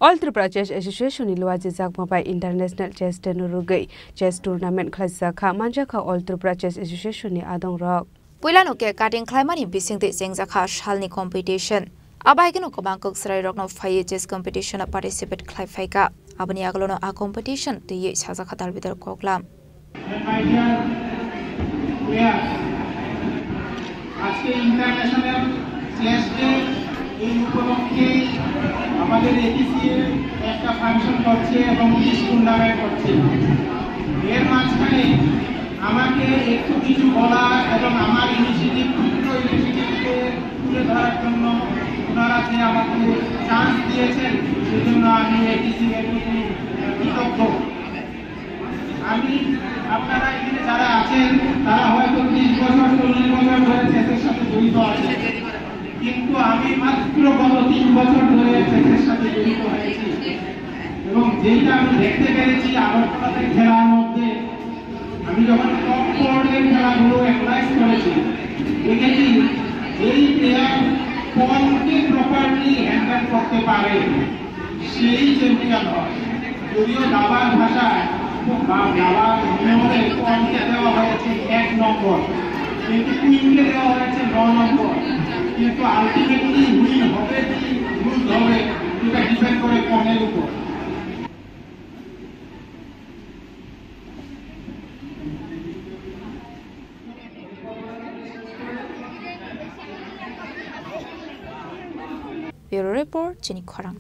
All Tripura Chess Association Ilwaji Zakmapai International Chess Tenurugai Chess Tournament Klasaka Manjaka All Tripura Chess Association ni Adong Rock. Puilanoke cutting climate in Bising the Zengzaka Shalni competition. Abagano Bangkok Sarai Rock no Fire Chess competition participate Clifaika. Abaniaglono a competition the Yates has a catal with the Koklam. International Chess Day এই উপলক্ষে আমাদের এটিসিএ একটা function করছে এবং quiz tournament করছে এর মাঝখানে আমাকে একটু কিছু বলা এবং আমার ইনিশিয়েটিভকে তুলে ধরার জন্য ওনারা যে আমাকে চান্স দিয়েছেন সেজন্য আমি এটিসিএ এর প্রতি কৃতজ্ঞ আমি আপনারা এখানে যারা আছেন তারা হয়তো 30 বছর 40 বছর ধরে চেসের সাথে জড়িত আছেন কিন্তু আমি মাত্র গত 3 বছর ধরে চেসের সাথে জড়িত হয়েছি এবং যেটা আমি দেখতে পেরেছি আগরতলাতে খেলার মধ্যে আমি যখন টপ বোর্ডের খেলাগুলো অ্যানালাইজ করেছি দেখেছি এই প্লেয়ার বলকে প্রপারলি হ্যান্ডেল করতে পারে সেই চ্যাম্পিয়ন হয় যদিও দাবার ভাষায় দাবার নিয়মে পয়েন্টে দেওয়া হয়েছে 1 নম্বর কিন্তু কুইনকে দেওয়া হয়েছে 9 নম্বর কিন্তু আলটিমেটলি উইন হবে কি লুজ হবে এটা ডিপেন্ড করে পয়েন্টের উপর Bureau Report, Jenny Kwarang.